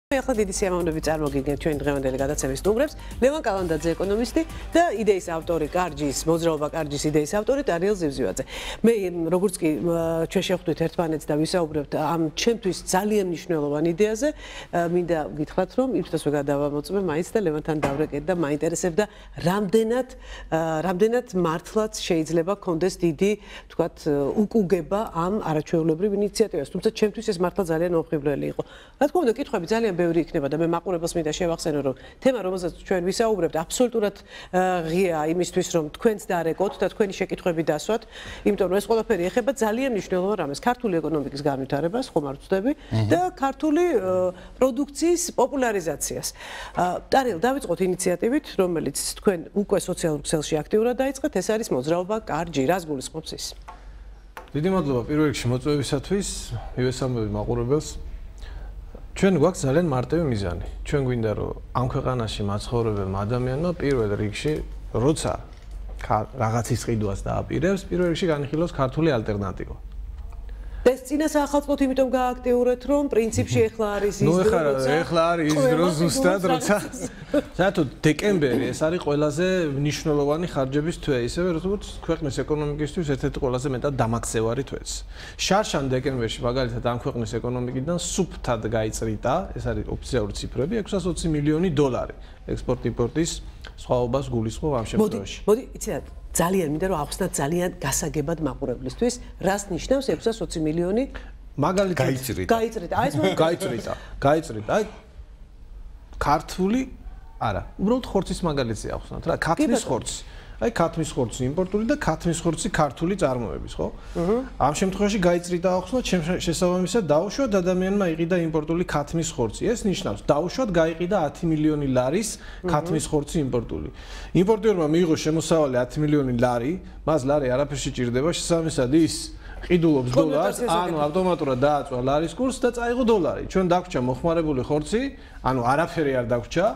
ახლა დიდი სიამოვნებით წარმოგიდგენთ ჩვენ დღევანდელი გადაცემის სტუმრებს. ლევან კალანდაძე ეკონომისტი და იდეის ავტორი, კარჯის, მოძრაობა კარჯის იდეის ავტორი დარიელ ზივზივაძე. მე როგორც კი ჩვენ შევხვდით ერთმანეთს და ვისაუბრებთ ამ ჩემთვის ძალიან მნიშვნელოვან იდეაზე, მინდა გითხრათ, რომ ირთვისვე გადავამოწმე მაინც და ლევანთან დავრეკეთ და მაინტერესებდა რამდენად მართლაც შეიძლება კონდეს დიდი, თქვათ, უკუგება ამ არაჩვეულებრივ ინიციატივას. თუმცა ჩემთვის ეს მართლა ძალიან მომხიბვლელი იყო. რა თქმა უნდა, კითხვები ძალიან ბევრი იქნება და მე მაყურებელს მინდა შევახსენო, რომ თემა, რომელზეც ჩვენ ვისაუბრებთ, აბსოლუტურად ღია იმისთვის, რომ თქვენც დაარეკოთ და თქვენი შეკითხვები დასვათ, იმიტომ რომ ეს ყველაფერი ეხება ძალიან მნიშვნელოვან რამეს, ქართული ეკონომიკის განვითარებას, ხომ არ ვწდები, და ქართული პროდუქციის პოპულარიზაციას. დარიელ, დავიწყოთ ინიციატივით, რომელიც თქვენ უკვე სოციალურ ქსელში აქტიურად დაიწყეთ, ეს არის მოძრაობა კარჯი. რას გულისხმობს ის? დიდი მადლობა პირველ რიგში მოწვევისათვის, მივესალმებით მაყურებელს. ჩვენ გვაქვს ძალიან მარტივი მიზანი. ჩვენ გვინდა რომ ამ ქვეყანაში მაცხოვრებელ ადამიანმა პირველ რიგში, როცა რაღაცის ყიდვას დააპირებს, პირველ რიგში განიხილოს ქართული ალტერნატივა. ეს წინა საახალწლოდ იმიტომ გააქტიურეთ, რომ პრინციპში ეხლა არის ის დრო, როცა ეხლა არის ის დრო ზუსტად, როცა საერთოდ დეკემბერი ეს არის ყველაზე მნიშვნელოვანი ხარჯების თვე, ისევე როგორც ქვეყნის ეკონომიკისთვის ერთ-ერთი ყველაზე მეტად დამაქცევარი თვეც. შარშან დეკემბერში მაგალითად ამ ქვეყნის ეკონომიკიდან სუფთად გაიწრიდა, ეს არის ოფიციალური ციფრები, 620 მილიონი დოლარი ექსპორტ-იმპორტის სხვაობას გულისხმობ ამ შემთხვევაში. მოდი, იცით, ძალიან მინდა რომ ახსნათ ძალიან გასაგებად მაყურებლისთვის, რას ნიშნავს 620 მილიონი? მაგალითად გაიწრიდა. აი ეს გაიწრიდა. აი ქართული არა, უბრალოდ ხორცის მაგალითზე ახსნათ რა, ქათმის ხორცი. აი ქათმის ხორცი იმპორტული და ქათმის ხორცი ქართული წარმოების, ხო? ამ შემთხვევაში გაიწრიდა ახსნათ, შესაბამისად დაუშვათ ადამიანმა იყიდა იმპორტული ქათმის ხორცი. ეს ნიშნავს, დაუშვათ გაიყიდა 10 მილიონი ლარის ქათმის ხორცი იმპორტული. იმპორტიორმა მიიღო შემოსავალი 10 მილიონი ლარი, მას ლარი არაფერში სჭირდება, შესაბამისად ის ყიდულობს დოლარს, ანუ ავტომატურად დააწვა ლარის კურსს და წაიღო დოლარი. ჩვენ დაგვრჩა მოხმარებული ხორცი, ანუ არაფერი არ დაგვრჩა,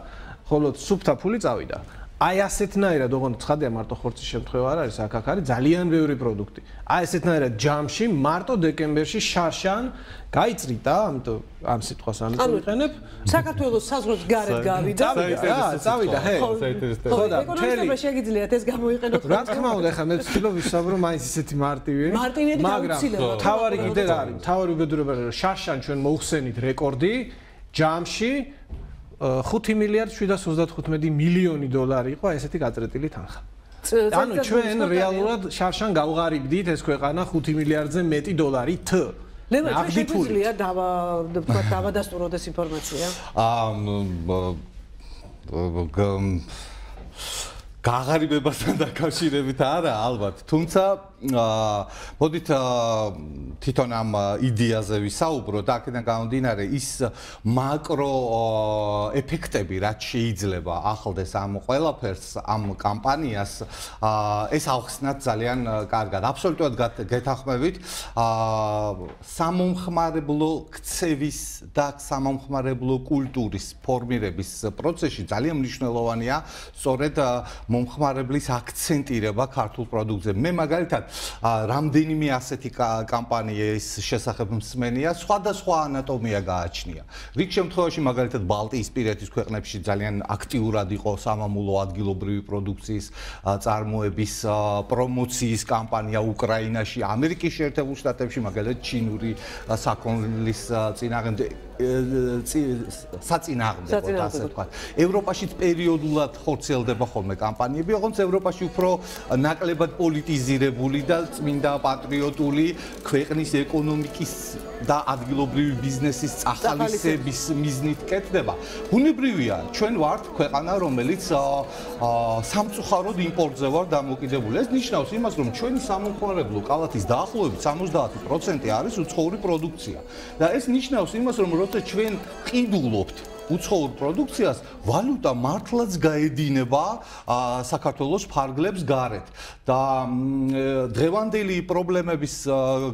ხოლო სუფთა ფული წავიდა. აი ასეთნაირად, ოღონდ ცხადია მარტო ხორცის შემთხვევა არ არის, აქ არის ძალიან ბევრი პროდუქტი. აი ესეთნაირად ჯამში მარტო დეკემბერში შარშან გაიწრიდა, ამიტომ ამ სიტყვას ამიტომ ვიყენებ. საქართველოს საზღვრებს გარეთ გავიდა. წავიდა, ჰე. ხო და ეკონომიკა შეგიძლიათ ეს გამოიყენოთ. რა თქმა უნდა, ახლა მე ვცდილობ ვისაუბრო მაინც ისეთი მარტივი. მაგრამ თავარი კიდე რა არის? თავარი უბედურება რომ შარშან ჩვენ მოუხსენით რეკორდი ჯამში 5 მილიარდ 735 მილიონი დოლარი იყო ესეთი გაწრეტილი თანხა. ანუ ჩვენ რეალურად შარშან გავღარიბდით ეს ქვეყანა 5 მილიარდზე მეტი დოლარით. ლევან, შეგვიძლია დავადასტუროთ ეს ინფორმაცია? გაღარიბებასთან დაკავშირებით არა, ალბათ. თუმცა მოდით თვითონ ამ იდეაზე ვისაუბროთ, აქედან გამომდინარე ის მაკრო ეფექტები, რაც შეიძლება ახლდეს ამ ყველაფერს, ამ კამპანიას, ეს ავხსნათ ძალიან კარგად. აბსოლუტურად გეთანხმებით, სამომხმარებლო ქცევის და სამომხმარებლო კულტურის ფორმირების პროცესში ძალიან მნიშვნელოვანია სწორედ მომხმარებლის აქცენტირება ქართულ პროდუქტზე. მე მაგალითად რამდენიმე ასეთი კამპანიის შესახებ მსმენია, სხვადასხვა ანატომია გააჩნია. რიგ შემთხვევაში მაგალითად ბალტიისპირეთის ქვეყნებში ძალიან აქტიურად იყო სამამულო ადგილობრივი პროდუქციის წარმოების პრომოციის კამპანია უკრაინაში, ამერიკის შეერთებულ შტატებში მაგალითად ჩინური საქონლის საწინააღმდეგო ასე ვთქვათ. ევროპაშიც პერიოდულად ხორციელდება ხოლმე კამპანიები, ოღონდ ევროპაში უფრო ნაკლებად პოლიტიზირებული და წმინდა პატრიოტული ქვეყნის ეკონომიკის და ადგილობრივი ბიზნესის წახალისების მიზნით კეთდება. ბუნებრივია, ჩვენ ვართ ქვეყანა, რომელიც სამწუხაროდ იმპორტზე ვარ დამოკიდებული. ეს ნიშნავს იმას, რომ ჩვენი სამომხმარებლო კალათის დაახლოებით 70% არის უცხოური პროდუქცია. და ეს ნიშნავს იმას, რომ როცა ჩვენ ყიდულობთ უცხოურ პროდუქციას ვალუტა მართლაც გაედინება საქართველოს ფარგლებს გარეთ და დღევანდელი პრობლემების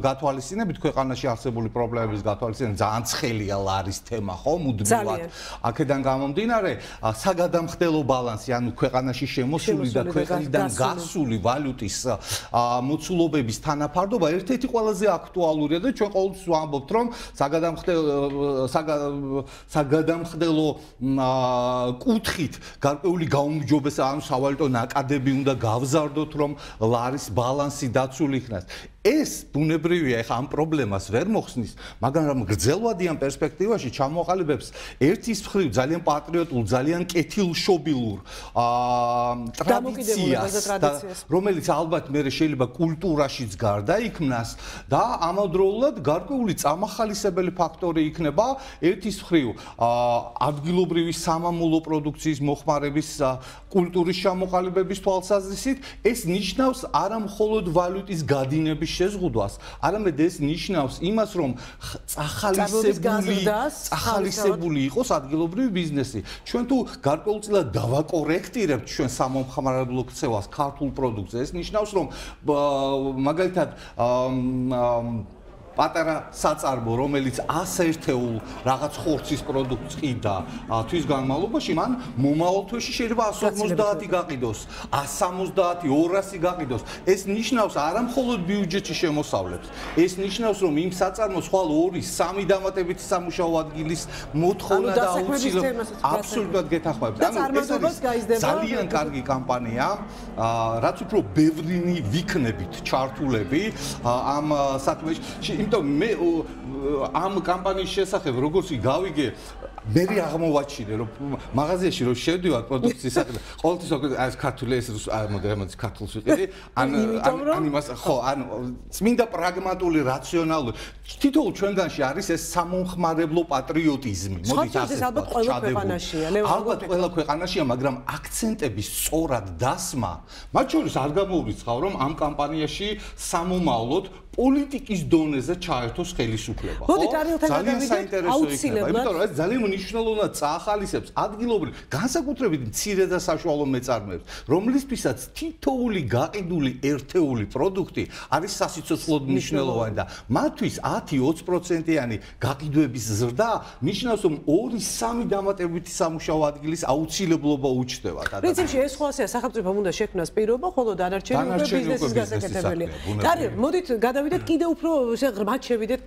გათვალისწინებით ქვეყანაში არსებული პრობლემების გათვალისწინებით ძალიან ცხელია ლარის თემა ხო მუდმივად აქედან გამომდინარე საგადამხდელო ბალანსი ანუ ქვეყანაში შემოსული და ქვეყნიდან გასული ვალუტის მოცულობების თანაფარდობა ერთ-ერთი ყველაზე აქტუალურია და ჩვენ ყოველთვის ვამბობთ რომ საგადამხდელო კუთხით გარკვეული გაუმჯობესება ანუ სავალუტო ნაკადები უნდა გავზარდოთ რომ ლარის ბალანსი დაცული იქნას ეს ბუნებრივია ეხა ამ პრობლემას ვერ მოხსნის მაგრამ გრძელვადიან პერსპექტივაში ჩამოყალიბებს ერთის მხრივ ძალიან პატრიოტულ ძალიან კეთილშობილურ ტრადიციას რომელიც ალბათ მე შეიძლება კულტურაშიც გარდაიქმნას და ამავდროულად გარკვეული წამახალისებელი ფაქტორი იქნება ერთის მხრივ ადგილობრივი სამამულო პროდუქციის მოხმარების კულტურის ჩამოყალიბების თვალსაზრისით ეს ნიშნავს არა მხოლოდ ვალუტის გადინების შეზღუდვას, არამედ ეს ნიშნავს იმას, რომ წახალისებული იყოს ადგილობრივი ბიზნესი. ჩვენ თუ გარკვეულწილად დავაკორექტირებთ ჩვენ სამომხმარებლო ქცევას ქართულ პროდუქტზე, ეს ნიშნავს, რომ მაგალითად პატარა საწარმო, რომელიც 100 ერთეულ რაღაც ხორცის პროდუქტს ყიდა თვის განმავლობაში, მან მომავალ თვეში შეიძლება 150 გაყიდოს, 170, 200 გაყიდოს. ეს ნიშნავს არა მხოლოდ ბიუჯეტში შემოსავლებს. ეს ნიშნავს, რომ იმ საწარმოს ხვალ 2-3 დამატებითი სამუშაო ადგილის მოთხოვნა და აუცილებლად აბსოლუტურად გეთანხმებით. ანუ ეს არის ძალიან კარგი კამპანია, რაც უფრო ბევრინი ვიქნებით ჩართულები ამ საქმეში. მე ამ კამპანიის შესახებ როგორც გავიგე მე აღმოვაჩინე რომ მაღაზიაში რომ შევდივარ პროდუქციის საქმე ყოველთვის ეს ქართული ეს მოდერნიზმის ქართულს ვიყიდი ან იმას ხო ან წმინდა პრაგმატული რაციონალური თითოეულ ჩვენგანში არის ეს სამომხმარებლო პატრიოტიზმი მოდით ასე ალბათ ყველა ქვეყანაშია მაგრამ აქცენტების სწორად დასმა მათ შორის არ გამოურიცხავ რომ ამ კამპანიაში სამომავლოდ პოლიტიკის დონეზე ჩაერთოს ხელისუფლება. ძალიან საინტერესო იქნება, იმიტომ რომ ეს ძალიან მნიშვნელოვნად წაახალისებს ადგილობრივ, განსაკუთრებით მცირე და საშუალო მეწარმეებს, რომლისთვისაც თითოეული გაყიდული ერთეული პროდუქტი არის სასიცოცხლოდ მნიშვნელოვანი და მათთვის 10-20%-იანი გაყიდვების ზრდა ნიშნავს, რომ 2-3 დამატებითი სამუშაო ადგილის აუცილებლობა უჩნდება. პრინციპში ეს ხვალსია სახელმწიფომ უნდა შექმნას პირობა, ხოლო დანარჩენი უკვე ბიზნესის გასაკეთებელია. კარგი, მოდით გადავიდეთ კიდე უფრო ღრმად შევიდეთ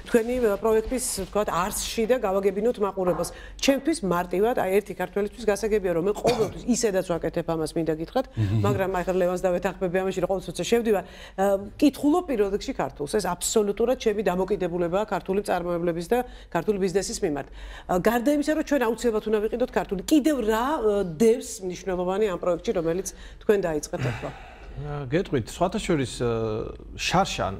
თქვენი პროექტის, თქვათ, არსში და გავაგებინოთ მაყურებელს. ჩემთვის მარტივად, აი ერთი ქართველისთვის გასაგებია, რომ მე ყოველთვის ისედაც ვაკეთებ ამას, მინდა გითხრათ, მაგრამ აი ხა ლევანს დავეთანხმები ამაში, რომ ყოველთვის როცა შევდივარ, კითხულობ პირველ რიგში ქართულს. ეს აბსოლუტურად ჩემი დამოკიდებულებაა ქართული მწარმოებლების და ქართული ბიზნესის მიმართ. გარდა იმისა, რომ ჩვენ აუცილებლად უნდა ვიყიდოთ ქართული, კიდევ რა დევს მნიშვნელოვანი ამ პროექტში, რომელიც თქვენ დაიწყეთ ახლა? გეტყვით, სხვათა შორის შარშან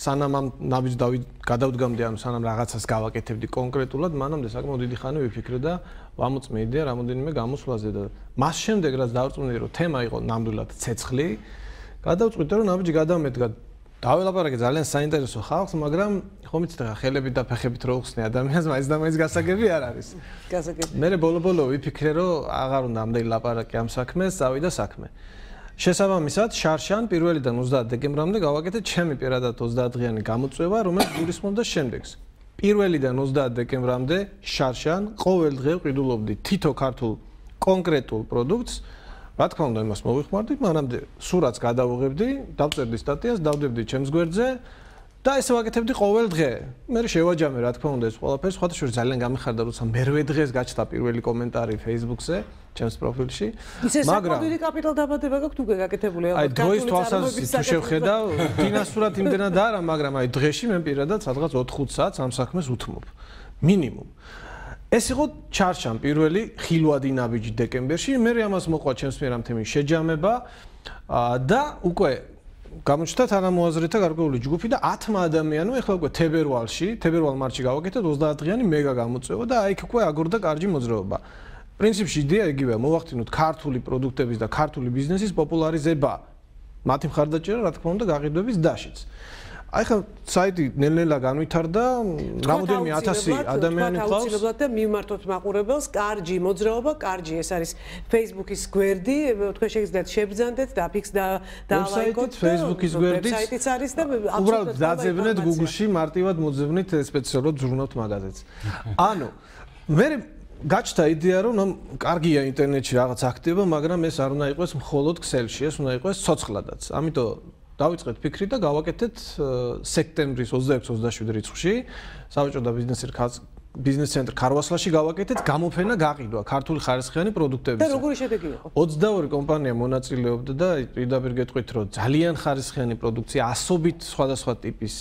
სანამ ამ ნაბიჯს გადავდგამდი ან სანამ რაღაცას გავაკეთებდი კონკრეტულად, მანამდე საკმაოდ დიდი ხანი ვიფიქრე და ვამოწმე იდეა რამოდენიმე გამოსვლაზე და მას შემდეგ რაც დავწუნდი რომ თემა იყო ნამდვილად ცეცხლი, გადავწყვიტე რომ ნაბიჯი გადავმედგა. დაველაპარაკე ძალიან საინტერესო ხალხს, მაგრამ ხომ იცით რა ხელებით და ფეხებით რო უხსნე ადამიანს, მაინც და მაინც გასაგები არ არის. გასაგები. მე ბოლო-ბოლო ვიფიქრე რომ აღარ უნდა ამდენი ლაპარაკი ამ საქმეს, წავიდა საქმე. შესაბამისად, შარშან 1-დან 30 დეკემბრამდე გავაკეთე ჩემი პირადად 30 დღიანი გამოწვევა, რომელიც გულისხმობდა შემდეგს. 1-დან 30 დეკემბრამდე შარშან ყოველ დღე ვყიდულობდი თითო ქართულ კონკრეტულ პროდუქტს. რა თქმა უნდა, იმას მოვიხმარდი, მანამდე სურათს გადავუღებდი, დავწერდი სტატიას, დავდებდი ჩემს გვერდზე და ესე ვაკეთებდი ყოველ დღე. მე შევაჯამე, რა თქმა უნდა, ეს ყველაფერი, სხვათა შორის ძალიან გამიხარდა, როცა მერვე დღეს გაჩნდა პირველი კომენტარი Facebook-ზე. ჩემს პროფილში. მაგრამ დიდი კაპიტალ დაბადება გაქვთ უკვე გაკეთებული ალბათ. აი დროის თვალსაზრისით თუ შევხედავ, ფინანსურად იმდენად არა, მაგრამ აი დღეში მე პირადად სადღაც 4-5 საათს ამ საქმეს უთმობ. მინიმუმ. ეს იყო ჩარშან პირველი ხილვადი ნაბიჯი დეკემბერში, მე ამას მოყვა ჩემს მიერ ამ თემის შეჯამება და უკვე გამოჩნდა თანამოაზრეთა გარკვეული ჯგუფი და 10 ადამიანო ეხლა უკვე თებერვალ-მარტში გავაკეთეთ 30 დღიანი მეგა გამოწვევა და აი იქ უკვე აგორდა კარგი მოძრაობა. პრინციპში იდეა იგივეა, მოვახდინოთ ქართული პროდუქტების და ქართული ბიზნესის პოპულარიზება. მათი მხარდაჭერა, რა თქმა უნდა, გაყიდვების დაშიც. აი ხა საიტი ნელ-ნელა განვითარდა, რამოდენიმე 1000 ადამიანი ყავს. აუცილებლად და მიმართოთ მაყურებელს, კარჯი მოძრაობა, კარჯი ეს არის Facebook-ის გვერდი, თქვენ შეგიძლიათ შებრძანდეთ, დაფიქსდეთ და ლაიქოთ. Facebook-ის გვერდი. საიტიც არის და უბრალოდ დაძებნეთ Google-ში, მარტივად მოძებნით სპეციალურად ზრუნავთ მაგაზეთს. ანუ მე გაჩნდა იდეა რომ კარგია ინტერნეტში რაღაც აქტივობა, მაგრამ ეს არ უნდა იყოს მხოლოდ Excel-ში, ეს უნდა იყოს ცოცხლადაც. ამიტომ დავიწყეთ ფიქრი და გავაკეთეთ სექტემბრის 26-27 რიცხვში საბჭო და ბიზნეს ცენტრ ქარვასლაში გავაკეთეთ გამოფენა გაყიდვა ქართული ხარისხიანი პროდუქტების. და როგორი შედეგი იყო? 22 კომპანია მონაწილეობდა და პირდაპირ გეტყვით რომ ძალიან ხარისხიანი პროდუქცია, ასობით სხვადასხვა ტიპის,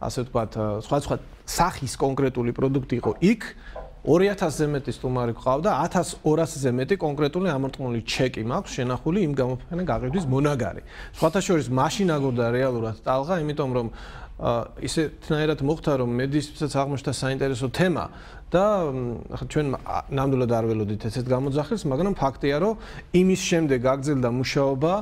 ასე ვთქვათ, სხვადასხვა სახის კონკრეტული პროდუქტი იყო იქ. 2000-ზე მეტი სტუმარი ყავდა, 1200-ზე მეტი კონკრეტული ამორტყმული ჩეკი მაქვს შენახული იმ გამოფენა გაყიდვის მონაგარი. სხვათა შორის მაშინ აგორდა რეალურად ტალღა, იმიტომ რომ ისეთნაირად მოხდა რომ მედიასაც აღმოჩნდა საინტერესო თემა და ჩვენ ნამდვილად არ ველოდით ესეთ გამოძახილს, მაგრამ ფაქტია რომ იმის შემდეგ აგრძელდა მუშაობა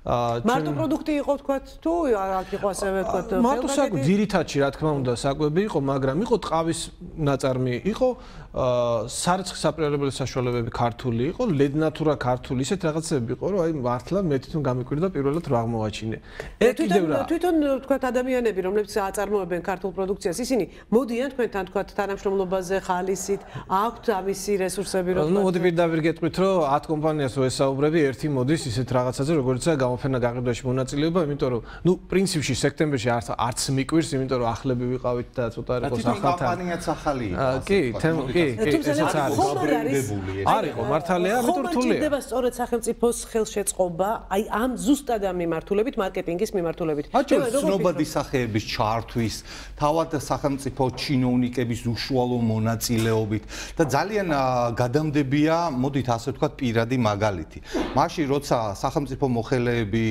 მარტო პროდუქტი იყო თქვათ თუ აქ იყო ასევე თქვათ მარტო საკვები ძირითადში რა თქმა უნდა საკვები იყო, მაგრამ იყო ტყავის ნაწარმი, იყო სარწყის საპრიორებელი საშუალებები ქართული იყო, ლედნატურა ქართული, ისეთ რაღაცები იყო, რომ აი მართლა მე თვითონ გამიკვირდა პირველად რა აღმოვაჩინე. თვითონ თქვათ ადამიანები, რომლებიც აწარმოებენ ქართულ პროდუქციას, ისინი მოდიან თქვენთან თქვათ თანამშრომლობაზე ხალისით, აქვთ ამისი რესურსები რომ ნუ მოდი პირდაპირ გეტყვით, რომ 10 კომპანიას ვესაუბრები, ერთი მოდის ისეთ რაღაცაზე, როგორიცაა გამოფენა გაყიდვაში მონაწილეობა, იმიტომ რომ ნუ პრინციპში სექტემბერში არც მიკვირს, იმიტომ რომ ახლები ვიყავით და ცოტა არ იყოს ახალთან. კომპანიაც ახალი იყო. კი, ესეც არის მართალია, ამიტომ რთულია. ხდება სწორედ სახელმწიფოს ხელშეწყობა, აი ამ ზუსტად ამ მიმართულებით, მარკეტინგის მიმართულებით. ცნობადი სახეების ჩართვის, თავად სახელმწიფო ჩინოვნიკების უშუალო მონაწილეობით და ძალიან გადამდებია, მოდით ასე ვთქვათ, პირადი მაგალითი. მაშინ როცა სახელმწიფო მოხელეები,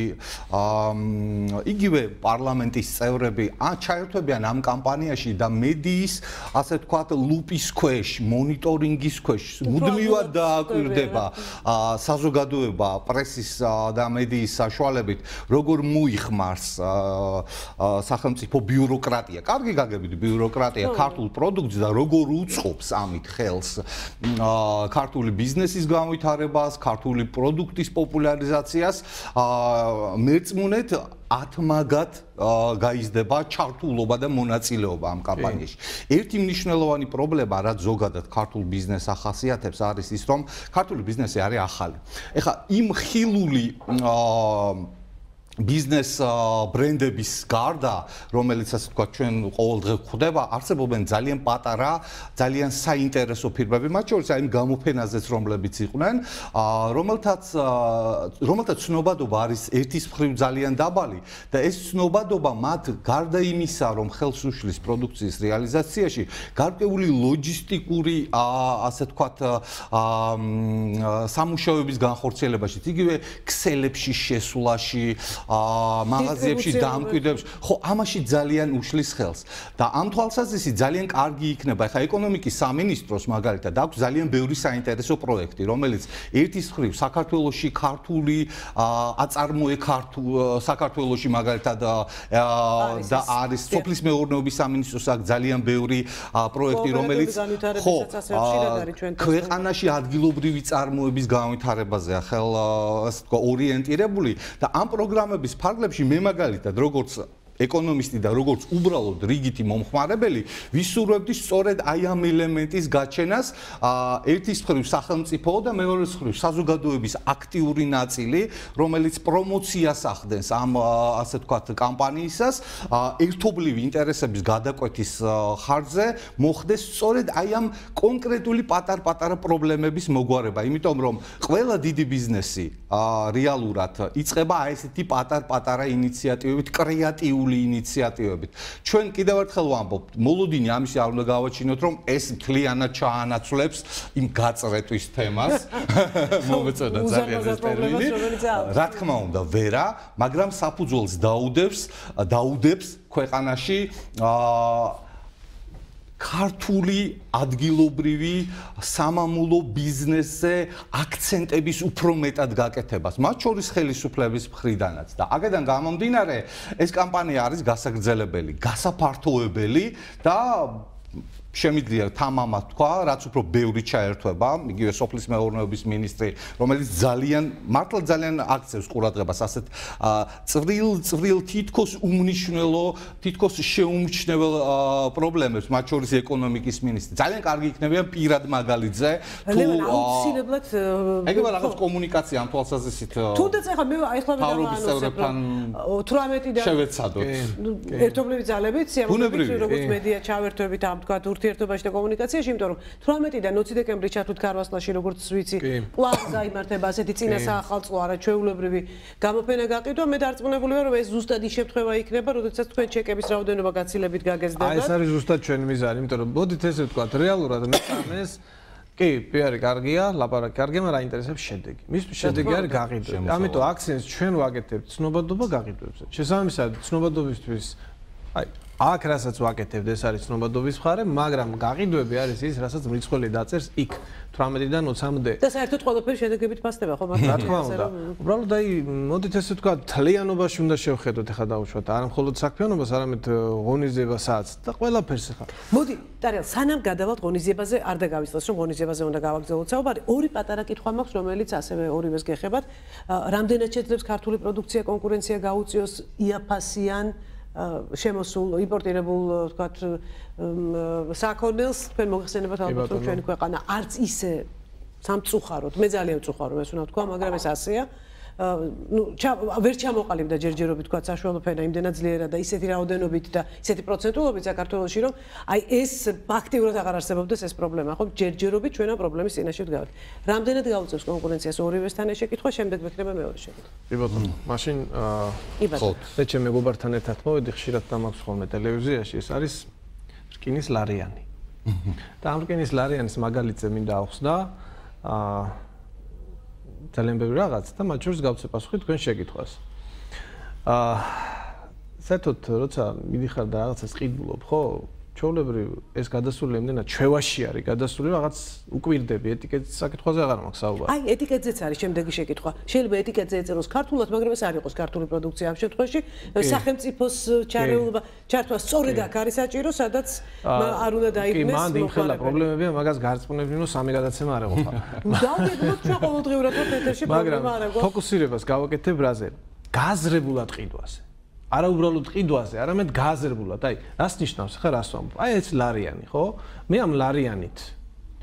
იგივე პარლამენტის წევრები ჩაერთვებიან ამ კამპანიაში და მედიის, ასე ვთქვათ, ლუპის ქვეშ, მონიტორინგის ქვეშ, მუდმივად დააკვირდება საზოგადოება, პრესის და მედიის საშუალებით, როგორ მოიხმარს სახელმწიფო ბიუროკრატია. კარგი გაგებით ბიუროკრატია ქართულ პროდუქტს და როგორ უწყობს ამით ხელს ქართული ბიზნესის განვითარებას, ქართული პროდუქტის პოპულარიზაციას, მერწმუნეთ ათმაგად გაიზრდება ჩართულობა და მონაწილეობა ამ კამპანიაში. ერთი მნიშვნელოვანი პრობლემა, რაც ზოგადად ქართულ ბიზნესს ახასიათებს, არის ის, რომ ქართული ბიზნესი არის ახალი. ეხლა იმ ხილული ბიზნეს ბრენდების გარდა, რომელიც ასე ვთქვათ, ჩვენ ყოველდღე გვხვდება, არსებობენ ძალიან პატარა, ძალიან საინტერესო ფირმები, მათ შორის აი გამოფენაზეც რომლებიც იყვნენ, რომელთაც ცნობადობა არის ერთის მხრივ ძალიან დაბალი და ეს ცნობადობა მათ გარდა იმისა, რომ ხელს უშლის პროდუქციის რეალიზაციაში, გარკვეული ლოჯისტიკური, ასე ვთქვათ, სამუშაოების განხორციელებაში, იგივე ქსელებში შესვლაში, მაღაზიებში დამკვიდრებში, ხო, ამაში ძალიან უშლის ხელს. და ამ თვალსაზრისით ძალიან კარგი იქნება, ხა ეკონომიკის სამინისტროს მაგალითად აქვს ძალიან ბევრი საინტერესო პროექტი, რომელიც ერთის მხრივ საქართველოში ქართული აწარმოე საქართველოში მაგალითად და არის სოფლის მეურნეობის სამინისტროს აქვს ძალიან ბევრი პროექტი, რომელიც ხო, ქვეყანაში ადგილობრივი წარმოების განვითარებაზე ახლა ასე ვთქვა ორიენტირებული და ამ პროგრამების ფარგლებში მე მაგალითად როგორც ეკონომისტი და როგორც უბრალოდ რიგითი მომხმარებელი ვისურვებდი სწორედ აი ამ ელემენტის გაჩენას ერთის მხრივ სახელმწიფო და მეორეს მხრივ საზოგადოების აქტიური ნაწილი, რომელიც პრომოციას ახდენს ამ ასე ვთქვათ კამპანიისას, ერთობლივი ინტერესების გადაკვეთის ხარჯზე მოხდეს სწორედ აი ამ კონკრეტული პატარ-პატარა პრობლემების მოგვარება, იმიტომ რომ ყველა დიდი ბიზნესი რეალურად იწყება აი ესეთი პატარ-პატარა ინიციატივებით, კრეატიული ინიციატივებით. ჩვენ კიდევ ერთხელ ვამბობთ, მოლოდინი ამისი არ უნდა გავაჩინოთ, რომ ეს მთლიანად ჩაანაცვლებს იმ გაწრეტვის თემას. მომეწონა ძალიან ეს ტერმინი. რა თქმა უნდა, ვერა, მაგრამ საფუძველს დაუდებს ქვეყანაში ქართული ადგილობრივი სამამულო ბიზნესზე აქცენტების უფრო მეტად გაკეთებას, მათ შორის ხელისუფლების მხრიდანაც და აქედან გამომდინარე ეს კამპანია არის გასაგრძელებელი, გასაფართოებელი და შემიძლია თამამად თქვა, რაც უფრო ბევრი ჩაერთვება, იგივე სოფლის მეურნეობის მინისტრი, რომელიც მართლა ძალიან აქცევს ყურადღებას ასეთ წვრილ თითქოს უმნიშვნელო, თითქოს შეუმჩნევლ პრობლემებს, მათ შორის ეკონომიკის მინისტრი. ძალიან კარგი იქნებია პირად მაგალითზე, თუ აუცილებლად ეგრევე რაღაც კომუნიკაცია ამ თვალსაზრისით. თუნდაც ახლა მე ახლა თავრობისევრებთან 18-დან შევეცადოთ. ერთობლივი ძალებით, სიამოვნებით, როგორც მედია ჩავერთვებით ამ თქვა ურთიერთობაში და კომუნიკაციაში, იმიტომ რომ 18-დან 20 დეკემბრის ჩათვლით ქარვასლაში, როგორც ვიცი, პლანზე იმართება ასეთი წინასაახალწლო არაჩვეულებრივი გამოფენა გაყიდვა. მე დარწმუნებული ვარ, რომ ეს ზუსტად ის შემთხვევა იქნება, როდესაც თქვენ ჩეკების რაოდენობა გაცილებით გაგეზრდებათ. აი ეს არის ზუსტად ჩვენი მიზანი, იმიტომ რომ მოდით ესე ვთქვათ, რეალურად მეწამეს კი, პიარი კარგია, ლაპარაკი კარგია, მაგრამ აინტერესებს შედეგი. მის შედეგი არის გაყიდვა. ამიტომ აქცენტს ჩვენ ვაკეთებთ ცნობადობა გაყიდვებზე. შესაბამისად, ცნობადობისთვის აი აქ რასაც ვაკეთებთ, ეს არის ცნობადობის მხარე, მაგრამ გაყიდვები არის ის, რასაც მრიცხველი დაწერს იქ 18-დან 20-მდე. და საერთოდ ყველაფერი შედეგებით ფასდება, ხო მართლა? რა თქმა უნდა. უბრალოდ აი, მოდით ესე ვთქვა, თლიანობაში უნდა შევხედოთ ახლა დავუშვათ, არა მხოლოდ საქმიანობას, არამედ ღონისძიებასაც და ყველაფერს ახლა. მოდი, ტარიელ, სანამ გადავალთ ღონისძიებაზე, არ დაგავიწყდეს, რომ ღონისძიებაზე უნდა გავაგრძელოთ საუბარი. ორი პატარა კითხვა მაქვს, რომელიც ასევე ორივეს გეხებათ. რამდენად შეძლებს ქართული პროდუქცია კონკურენცია გაუწიოს იაფასიან შემოსულ იმპორტირებულ ვთქვათ საქონელს თქვენ მოიხსენებათ ალბათ რომ ჩვენი ქვეყანა არც ისე სამწუხაროდ მე ძალიან ვწუხარო ეს უნდა თქვა მაგრამ ეს ასეა ვერ ჩამოყალიბდა ჯერჯერობით თქვა საშუალო ფენა იმდენად ძლიერად და ისეთი რაოდენობით და ისეთი პროცენტულობით საქართველოში რომ აი ეს ფაქტიურად აღარ არსებობდეს ეს პრობლემა ხო ჯერჯერობით ჩვენ ამ პრობლემის წინაშე ვდგავართ რამდენად გაუწევს კონკურენციას ორივესთან ეს შეკითხვა შემდეგ ვექნება მეორე შეკითხვა კი ბატონო მაშინ ხო მე ჩემ მეგობართან ერთად მოვედი ხშირად დამაქვს ხოლმე ტელევიზიაში ეს არის რკინის ლარიანი და ამ რკინის ლარიანის მაგალითზე მინდა ახსნა ძალიან ბევრი რაღაც და მათ შორის გავცე პასუხი თქვენ შეკითხვას. საერთოდ როცა მიდიხარ და რაღაცას ყიდულობ, ხო? ჩვეულებრივ ეს გადასული იმდენად ჩვევაში არის გადასული რაღაც უკვირდები ეტიკეტის საკითხაზე აღარ მაქვს საუბარი. აი ეტიკეტზეც არის შემდეგი შეკითხვა. შეიძლება ეტიკეტზე ეწეროს ქართულად, მაგრამ ეს არ იყოს ქართული პროდუქცია ამ შემთხვევაში. სახელმწიფოს ჩარეულობა, ჩართვა სწორედ აქ არის საჭირო, სადაც არ უნდა დაიგნეს. კი, მანდ იმხელა პრობლემებია, მაგას გარწმუნებდი, რომ სამი გადაცემა არ ეყოფა. დავდევნოთ ჩვენ ყოველდღიურად ეთერში პრობლემა არ აქვს. ფოკუსირებას გავაკეთებ რაზე? გაზრებულად ყიდვაზე. არა უბრალოდ ყიდვაზე, არამედ გააზრებულად. აი, რას ნიშნავს ხა რას ვამბობ? აი ეს ლარიანი, ხო? მე ამ ლარიანით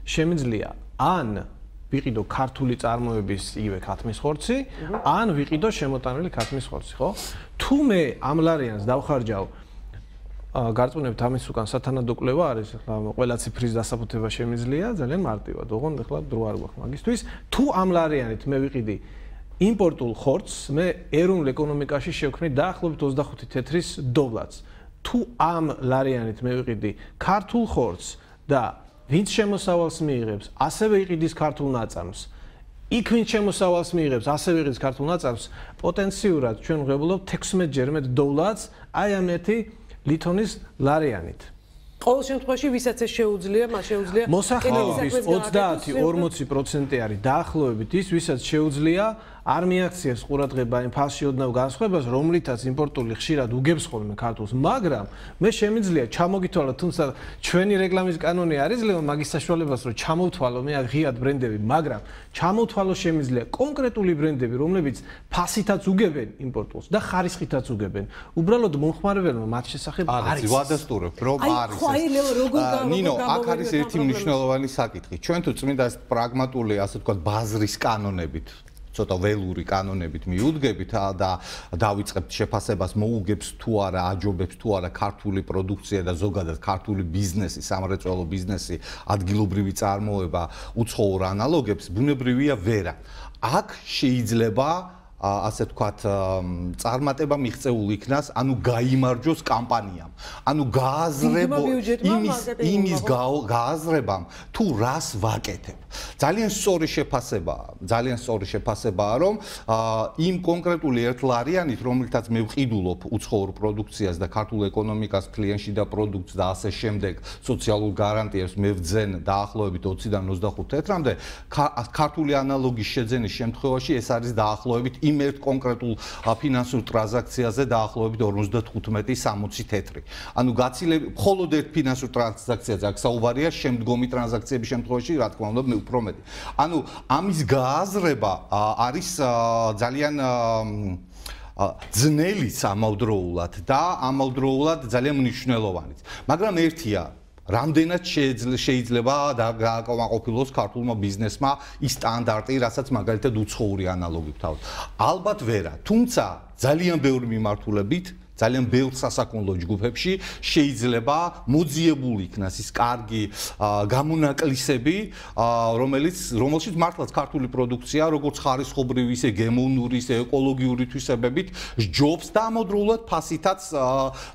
შემიძლია ან ვიყიდო ქართული წარმოების იგივე ქათმის ხორცი, ან ვიყიდო შემოტანილი ქათმის ხორცი, ხო? თუ მე ამ ლარიანს დავხარჯავ გარწმუნებთ ამის უკან სათანადო კვლევა არის, ხა ყველა ციფრის დასაფუთება შემიძლია ძალიან მარტივად. ოღონდ ახლა დრო არ გვაქვს მაგისთვის. თუ ამ ლარიანით მე ვიყიდი იმპორტულ ხორცს მე ეროვნულ ეკონომიკაში შევქმნი დაახლოებით 25 თეთრის დოლარს. თუ ამ ლარიანით მე ვიყიდი ქართულ ხორცს და ვინც შემოსავალს მიიღებს, ასევე იყიდის ქართულ ნაწარმს. იქ ვინც შემოსავალს მიიღებს, ასევე იყიდის ქართულ ნაწარმს, პოტენციურად ჩვენ ვღებულობთ 16-ჯერ მეტ დოლარს აი ამ ერთი ლითონის ლარიანით. ყოველ შემთხვევაში ვისაც ეს შეუძლია, მას შეუძლია მოსახლეობის 30-40% არის დაახლოებით ის, ვისაც შეუძლია არ მიაქციებს ყურადღება იმ ფასში ოდნავ განსხვავებას, რომლითაც იმპორტული ხშირად უგებს ხოლმე ქართულს, მაგრამ მე შემიძლია ჩამოგითვალო, თუმცა ჩვენი რეკლამის კანონი არ იძლევა მაგის საშუალებას, რომ ჩამოვთვალო მე ღიად ბრენდები, მაგრამ ჩამოვთვალო შემიძლია კონკრეტული ბრენდები, რომლებიც ფასითაც უგებენ იმპორტულს და ხარისხითაც უგებენ. უბრალოდ მომხმარებელმა მათ შესახებ არის ვადასტურებ, რომ არის. ნინო, აქ არის ერთი მნიშვნელოვანი საკითხი. ჩვენ თუ წმინდა პრაგმატული, ასე ვთქვათ, ბაზრის კანონებით ცოტა ველური კანონებით მიუდგებით და დავიწყებთ შეფასებას მოუგებს თუ არა, აჯობებს თუ არა ქართული პროდუქცია და ზოგადად ქართული ბიზნესი, სამრეწველო ბიზნესი, ადგილობრივი წარმოება უცხოურ ანალოგებს, ბუნებრივია ვერა. აქ შეიძლება ასე ვთქვათ, წარმატება მიღწეულ იქნას, ანუ გაიმარჯოს კამპანიამ. ანუ გააზრებო იმის გააზრებამ თუ რას ვაკეთებ. ძალიან სწორი შეფასებაა, რომ იმ კონკრეტული 1 ლარიანით, რომელთაც მე ვყიდულობ უცხოურ პროდუქციას და ქართულ ეკონომიკას, კლიენტში და პროდუქტს და ასე შემდეგ, სოციალურ გარანტიებს მე ვძენ დაახლოებით 20-დან 25 თეთრამდე, ქართული ანალოგის შეძენის შემთხვევაში ეს არის დაახლოებით იმ ერთ კონკრეტულ ფინანსურ ტრანზაქციაზე დაახლოებით 55-60 თეთრი. ანუ მხოლოდ ერთ ფინანსურ ტრანზაქციაზე აქ საუბარია, შემდგომი ტრანზაქციების შემთხვევაში რა თქმა უნდა მე უფრო მეტი. ანუ ამის გააზრება არის ძალიან ძნელიც ამავდროულად და ამავდროულად ძალიან მნიშვნელოვანიც. მაგრამ ერთია რამდენად შეიძლება გააკმაყოფილოს ქართულმა ბიზნესმა ის სტანდარტი, რასაც მაგალითად უცხოური ანალოგი ვთავაზობ. ალბათ ვერა, თუმცა ძალიან ბევრი მიმართულებით ძალიან ბევრ სასაქონლო ჯგუფებში შეიძლება მოძიებული იქნას ის კარგი გამონაკლისები, რომელშიც მართლაც ქართული პროდუქცია, როგორც ხარისხობრივი, ისე გემოვნური, ისე ეკოლოგიური თვისებებით ჯობს და ამავდროულად ფასითაც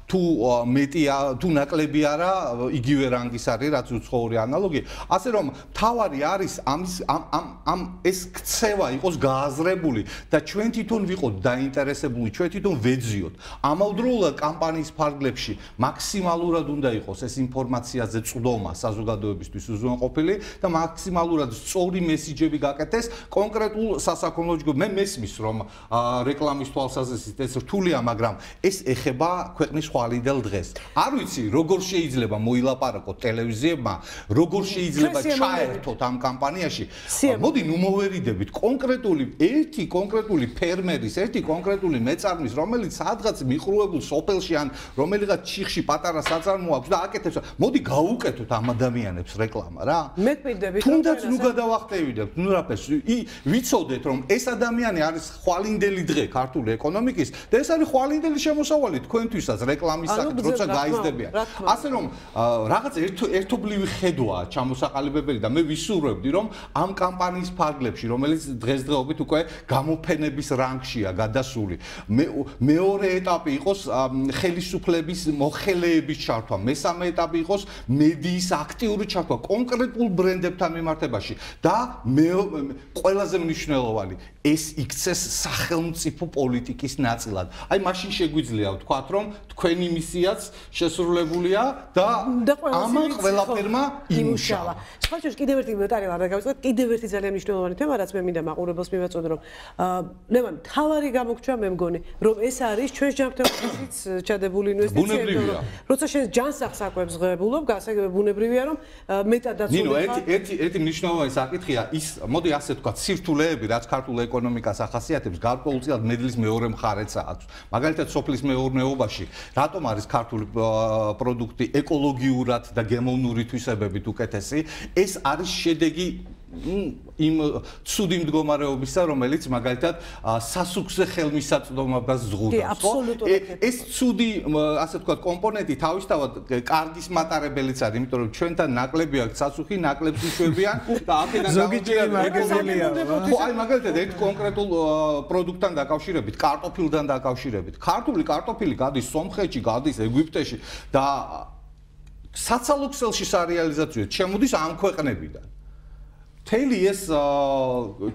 თუ მეტია, თუ ნაკლები არა, იგივე რანგის არის, რაც უცხოური ანალოგი. ასე რომ თავარი არის ამ ეს ქცევა იყოს გააზრებული და ჩვენ თვითონ ვიყოთ დაინტერესებული, ჩვენ თვითონ ვეძიოთ. ამავდროულად კამპანიის ფარგლებში მაქსიმალურად უნდა იყოს ეს ინფორმაციაზე წვდომა საზოგადოებისთვის უზრუნველყოფილი და მაქსიმალურად სწორი მესიჯები გაკეთდეს კონკრეტულ სასაქონლო ჯგუფს. მე მესმის რომ რეკლამის თვალსაზრისით ეს რთულია, მაგრამ ეს ეხება ქვეყნის ხვალინდელ დღეს. არ ვიცი როგორ შეიძლება მოილაპარაკოთ ტელევიზიებმა, როგორ შეიძლება ჩაერთოთ ამ კამპანიაში. მოდი ნუ მოვერიდებით ერთი კონკრეტული ფერმერის, ერთი კონკრეტული მეწარმის, რომელიც სადღაც მიყრუებულ სოფელში ან რომელიღაც ჩიხში პატარა საწარმო აქვს და აკეთებს. მოდი გავუკეთოთ ამ ადამიანებს რეკლამა რა. მე გვიდებით თუნდაც ნუ გადავახტევიდებთ, ნუ რაფერს ვიცოდეთ რომ ეს ადამიანი არის ხვალინდელი დღე ქართული ეკონომიკის და ეს არის ხვალინდელი შემოსავალი თქვენთვისაც რეკლამის საკითხ როცა გაიზრდებიან. ასე რომ რაღაც ერთობლივი ხედვაა ჩამოსაყალიბებელი და მე ვისურვებდი რომ ამ კამპანიის ფარგლებში, რომელიც დღესდღეობით უკვე გამოფენების რანგშია გადასული, მეორე ეტაპი იყოს ხელისუფლების მოხელეების ჩართვა, მესამე ეტაპი იყოს მედიის აქტიური ჩართვა კონკრეტულ ბრენდებთან მიმართებაში და ყველაზე მნიშვნელოვანი ეს იქცეს სახელმწიფო პოლიტიკის ნაწილად. აი მაშინ შეგვიძლია ვთქვათ რომ თქვენი მისიაც შესრულებულია და ამან ყველაფერმა იმუშავა. სხვაჩვენს კიდევ ერთი მეტარი არ გავიწყეთ, კიდევ ერთი ძალიან მნიშვნელოვანი თემა, რაც მე მინდა მაყურებელს მივაწოდო, რომ ლევან, თავარი გამოგჩა მე მგონი, რომ ეს არის ჩვენს ჯანმრთელობაშიც ჩადებული ინვესტიცია, როცა შენ ჯანსაღს აკვებს ღებულობ, ბუნებრივია რომ მეტადაც ნინო, ერთი მნიშვნელოვანი საკითხია ის, მოდი ასე ვთქვათ, სირთულეები, რაც ქართულ ეკონომიკას ახასიათებს, გარკვეულწილად მედლის მეორე მხარეც აქვს. მაგალითად, სოფლის მეურნეობაში, რატომ არის ქართული პროდუქტი ეკოლოგიურად და გემოვნური თვისებებით უკეთესი? ეს არის შედეგი იმ ცუდი მდგომარეობისა, რომელიც მაგალითად სასუქზე ხელმისაწვდომობას ზღუდავს, ხო? ეს ცუდი, ასე ვთქვათ, კომპონენტი თავისთავად კარგის მატარებელიც არის, იმიტომ რომ ჩვენთან ნაკლები აქვს სასუქი, ნაკლებს იშვებიან და აქედან გამომდინარე, ხო, აი მაგალითად ერთ კონკრეტულ პროდუქტთან დაკავშირებით, კარტოფილთან დაკავშირებით. ქართული კარტოფილი გადის სომხეთში, გადის ეგვიპტეში და საცალო ქსელში სარეალიზაციო შემოდის ამ ქვეყნებიდან. მთელი ეს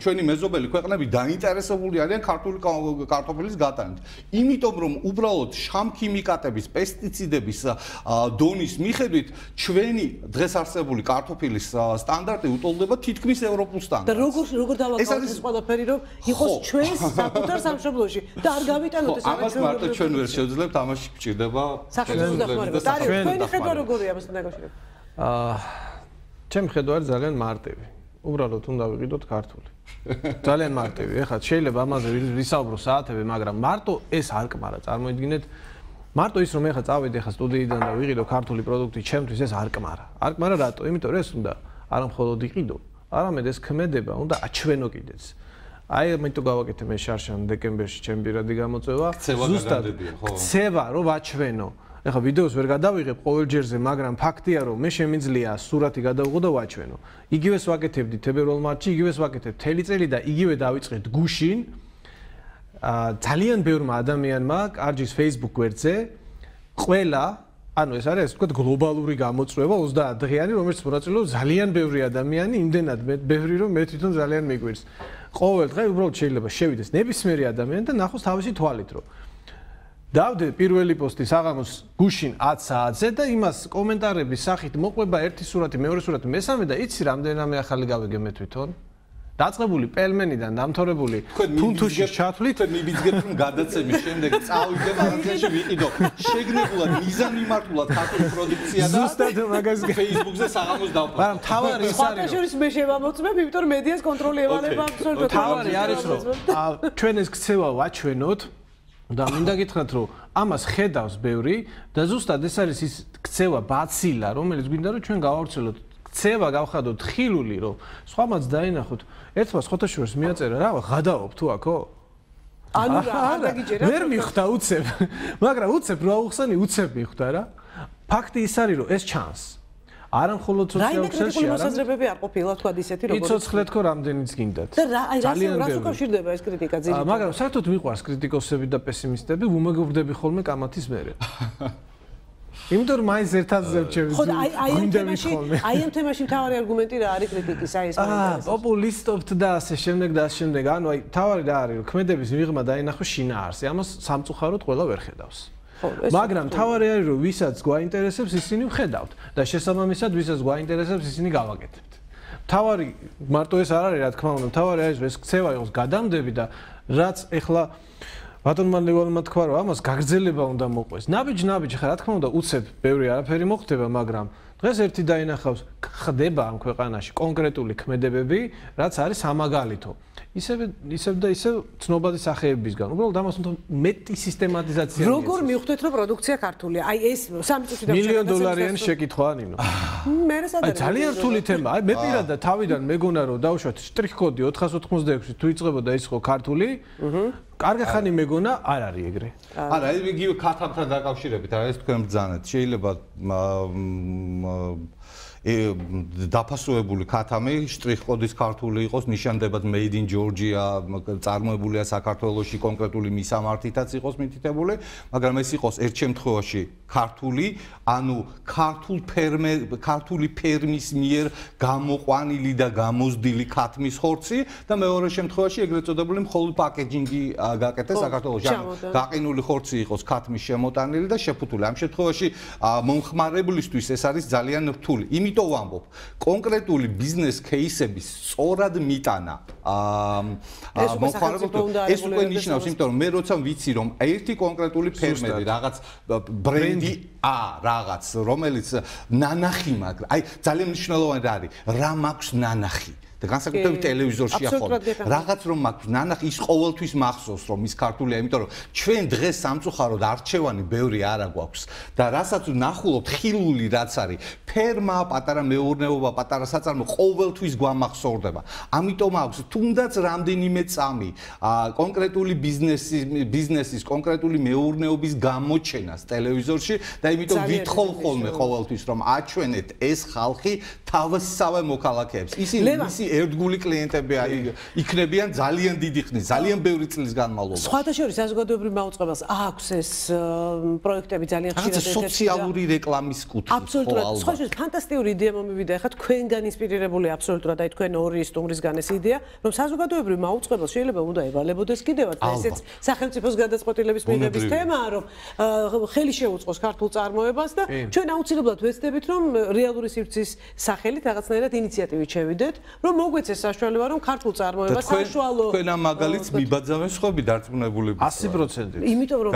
ჩვენი მეზობელი ქვეყნები დაინტერესებული არიან ქართული კარტოფილის გატანით. იმიტომ რომ უბრალოდ შამქიმიკატების, პესტიციდების დონის მიხედვით ჩვენი დღეს არსებული კარტოფილის სტანდარტი უტოლდება თითქმის ევროპულ სტანდარტს. და როგორ დავაკავოთ ეს ყველაფერი, რომ იყოს ჩვენს საკუთარ სამშობლოში და არ გავიტანოთ ეს ამას მარტო ჩვენ ვერ შევძლებთ, ამაში გვჭირდება სახელმწიფო დახმარება. თქვენი ხედვა როგორია ამასთან დაკავშირებით? ჩემი ხედვა არის ძალიან მარტივი. უბრალოდ უნდა ვიყიდოთ ქართული. ძალიან მარტივი. ეხლა შეიძლება ამაზე ვისაუბრო საათები, მაგრამ მარტო ეს არ კმარა. წარმოიდგინეთ, მარტო ის რომ ეხლა წავიდე ეხლა სტუდიიდან და ვიყიდო ქართული პროდუქტი, ჩემთვის ეს არ კმარა. არ კმარა რატო? იმიტომ რომ ეს უნდა არა მხოლოდ იყიდო, არამედ ეს ქმედება უნდა აჩვენო კიდეც. აი ამიტომ გავაკეთე მე შარშან დეკემბერში ჩემი პირადი გამოწვევა. ზუსტად ქცევა რომ აჩვენო. ეხლა ვიდეოს ვერ გადავიღებ ყოველ ჯერზე, მაგრამ ფაქტია რომ მე შემიძლია სურათი გადავიღო და ვაჩვენო. იგივეს ვაკეთებდი თებერვალ მარტში, იგივეს ვაკეთებ მთელი წელი და იგივე დავიწყეთ გუშინ. ძალიან ბევრმა ადამიანმა კარჯის Facebook გვერდზე ყველა ანუ ეს არის თქვა გლობალური გამოწვევა 30 დღიანი, რომელიც მონაწილეობს ძალიან ბევრი ადამიანი, იმდენად ბევრი რომ მე თვითონ ძალიან მიგვირს. ყოველ დღე უბრალოდ შეიძლება შევიდეს ნებისმიერი ადამიანი და ნახოს თავისი თვალით რომ დავდე პირველი პოსტი საღამოს გუშინ 10 საათზე და იმას კომენტარების სახით მოყვება ერთი სურათი, მეორე სურათი, მესამე და იცი რამდენიმე ახალი გავიგე მე თვითონ. დაწყებული პელმენიდან დამთავრებული თუნთუში ჩათვლით მიბიძგეთ რომ გადაცემის შემდეგ წავიდე მარკეტში ვიყიდო შეგნებულად მიზანმიმართულად ქართული პროდუქცია და ზუსტად მაგას Facebook-ზე საღამოს დავყო. მაგრამ თავარი ის არის რომ შორის მე შევამოწმებ, იმიტომ რომ მედიას კონტროლი ევალება აბსოლუტურად. თავარი არის რომ ჩვენ ეს ქცევა ვაჩვენოთ და მინდა გითხრათ რომ ამას ხედავს ბევრი და ზუსტად ეს არის ის ქცევა ბაცილა რომელიც გვინდა რომ ჩვენ გავავრცელოთ ქცევა გავხადოთ ხილული რომ სხვამაც დაინახოთ ერთმა ხოთაშორის მიაწერა რა ღადაობ თუ აქო ანუ რა არ დაგიჯერა ვერ მიხვდა უცებ მაგრამ უცებ რა უხსანი უცებ მიხვდა რა ფაქტი ის არის რომ ეს ჩანს არა მხოლოდ სოციალურ ქსელში არა მოსაზრებები არ ყოფილა თქვა ისეთი როგორც იცოცხლეთ ხო რამდენიც გინდათ და რა აი რას უკავშირდება ეს კრიტიკა ძილით მაგრამ საერთოდ მიყვარს კრიტიკოსები და პესიმისტები უმეგობრდები ხოლმე კამათის მერე იმიტომ რომ მაინც ერთადზე ვჩევი ხო აი ამ თემაში მთავარი არგუმენტი რა არის კრიტიკის აი ეს პოპულისტობთ და ასე შემდეგ და ასე შემდეგ ანუ აი მთავარი რა არის რომ ქმედების მიღმა დაინახოს შინაარსი ამას სამწუხაროდ ყველა ვერ ხედავს მაგრამ მთავარი არის რომ ვისაც გვაინტერესებს ისინი ვხედავთ და შესაბამისად ვისაც გვაინტერესებს ისინი გავაკეთებთ მთავარი მარტო ეს არ არის რა თქმა უნდა მთავარი არის რომ ეს ქცევა იყოს გადამდები და რაც ეხლა ბატონმა ლევანმა თქვა რომ ამას გაგრძელება უნდა მოყვეს ნაბიჯ ხა რა თქმა უნდა უცებ ბევრი არაფერი მოხდება მაგრამ დღეს ერთი დაინახავს ხდება ამ ქვეყანაში კონკრეტული ქმედებები რაც არის სამაგალითო ისევ და ისევ ცნობადი სახეებისგან უბრალოდ ამას უნდა მეტი სისტემატიზაცია როგორ მივხვდეთ რომ პროდუქცია ქართულია აი ეს 3 წუთი და $1,000,000 შეკითხვა ნინო მე რა ძალიან რთული თემა აი მე პირადად თავიდან მეგონა რომ დავუშვათ შტრიხ-კოდი 486 თუ იწყებოდა ის ხო ქართული კარგი ხანი მეგონა არ არის ეგრე არა იგივე ქათამთან დაკავშირებით რა ეს თქვენ ბრძანეთ შეიძლება დაფასოებული ქათამი შტრიხ-კოდის ქართული იყოს ნიშანდებად made in Georgia წარმოებულია საქართველოში კონკრეტული მისამართითაც იყოს მითითებული მაგრამ ეს იყოს ერთ შემთხვევაში ქართული ანუ ქართული ფერმის მიერ გამოყვანილი და გამოზრდილი ქათმის ხორცი და მეორე შემთხვევაში ეგრეთ წოდებული მხოლოდ პაკეჯინგი გაკეთეს საქართველოში ანუ გაყინული ხორცი იყოს ქათმის შემოტანილი და შეფუთული ამ შემთხვევაში მომხმარებლისთვის ეს არის ძალიან რთული იმიტომ ვამბობ კონკრეტული ბიზნეს кейსების სწორად მიტანა მომხმარებლებს ეს უკვე ნიშნავს იმიტომ რომ მე როცა ვიცი რომ ერთი კონკრეტული ფერმერი რაღაც ბრენდი რაღაც რომელიც ნანახი მაგრამ აი ძალიან მნიშვნელოვანი რა არის რა მაქვს ნანახი და განსაკუთრებით ტელევიზორში ახლა რაღაც რომ მაქვს ნანახი ის ყოველთვის მახსოვს რომ ის ქართულია იმიტომ რომ ჩვენ დღეს სამწუხაროდ არჩევანი ბევრი არა გვაქვს და რასაც ვნახულობთ ხილული რაც არის ფერმა პატარა მეურნეობა პატარა საწარმო ყოველთვის გვამახსოვრდება ამიტომ აქვს თუნდაც რამდენიმე წამი კონკრეტული ბიზნესის კონკრეტული მეურნეობის გამოჩენას ტელევიზორში და იმიტომ ვითხოვ ხოლმე ყოველთვის რომ აჩვენეთ ეს ხალხი თავისსავე მოქალაქეებს ისინი ერთგული კლიენტები იქნებიან ძალიან დიდი ხნის, ძალიან ბევრი წლის განმავლობაში. სხვათა შორის საზოგადოებრივ მაუწყებელს აქვს ეს პროექტები ძალიან ხშირად ეთერში. სოციალური რეკლამის კუთხით. აბსოლუტურად. სხვა შორის ფანტასტიკური იდეა მომივიდა ახლა თქვენგან ინსპირირებული აბსოლუტურად აი თქვენ ორი სტუმრისგან ეს იდეა, რომ საზოგადოებრივ მაუწყებელს შეიძლება უნდა ევალებოდეს კიდევაც და ესეც სახელმწიფოს გადაწყვეტილების მიღების თემაა, რომ ხელი შეუწყოს ქართულ წარმოებას და ჩვენ აუცილებლად ვეცდებით, რომ რეალური სივრცის სახელით რაღაცნაირად ინიციატივით შევიდეთ, რომ მოგვეცეს საშუალება რომ ქართულ წარმოებას საშუალო თქვენ ამ მაგალითს მიბაძავენ სხვები დარწმუნებული 100%. იმიტომ რომ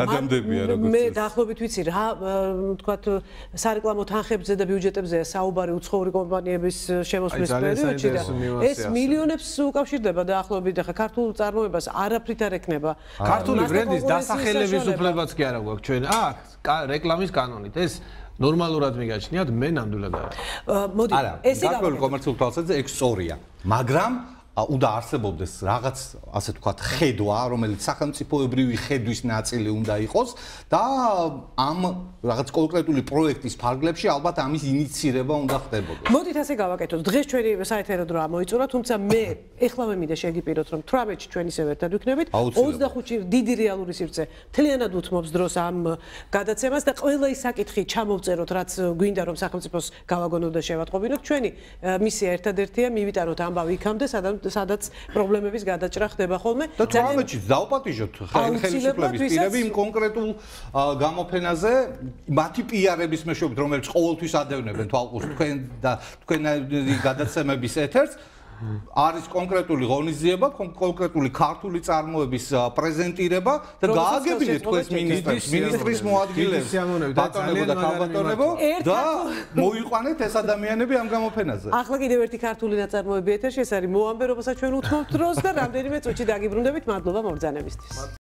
მე დაახლოებით ვიცი რა თქვათ სარეკლამო თანხებზე და ბიუჯეტებზეა საუბარი უცხოური კომპანიების შემოსვლის პერიოდში და ეს მილიონებს უკავშირდება დაახლოებით ახლა ქართულ წარმოებას არაფრით არ ექნება ქართული ბრენდის დასახელების უფლებაც კი არა გვაქვს ჩვენ აქ რეკლამის კანონით ეს ნორმალურად მიგაჩნიათ მე ნამდვილად არა მოდი ეს ის გაკეთებული კომერციულ თვალსაზრისით ეგ სწორია მაგრამ უნდა არსებობდეს რაღაც ასე ვთქვათ ხედვა, რომელიც სახელმწიფოებრივი ხედვის ნაწილი უნდა იყოს და ამ რაღაც კონკრეტული პროექტის ფარგლებში ალბათ ამის ინიციირება უნდა ხდებოდეს. მოდით ასე გავაკეთოთ. დღეს ჩვენი საერთო დროა მოიწურა, თუმცა მე ეხლავე მინდა შეგიპიროთ, რომ 18-ში ჩვენ ისევ ერთად ვიქნებით. 25-ში დიდი რეალური სივრცე მთლიანად უთმობს დროს ამ გადაცემას და ყველა ის საკითხი ჩამოვწეროთ, რაც გვინდა რომ სახელმწიფოს გავაგონოთ და შევატყობინოთ. ჩვენი მისია ერთადერთია მივიტანოთ ამბავი იქამდე, სადაც პრობლემების გადაჭრა ხდება ხოლმე. და 18-ში დავაპატიჟოთ ხელისუფლების პირები იმ კონკრეტულ გამოფენაზე, მათი პიარების მეშვეობით, რომელიც ყოველთვის ადევნებენ თვალყურს თქვენ და თქვენი გადაცემების ეთერს. არის კონკრეტული ღონისძიება, კონკრეტული ქართული წარმოების პრეზენტირება და გააგებინეთ თქვენს მინისტრის მოადგილეებს, ბატონებო და ქალბატონებო და მოიყვანეთ ეს ადამიანები ამ გამოფენაზე. ახლა კიდევ ერთი ქართული ნაწარმოები ეთერში, ეს არის მოამბე, რომელსაც ჩვენ უთმობთ დროს და რამდენიმე წუთში დაგიბრუნდებით. მადლობა მობრძანებისთვის.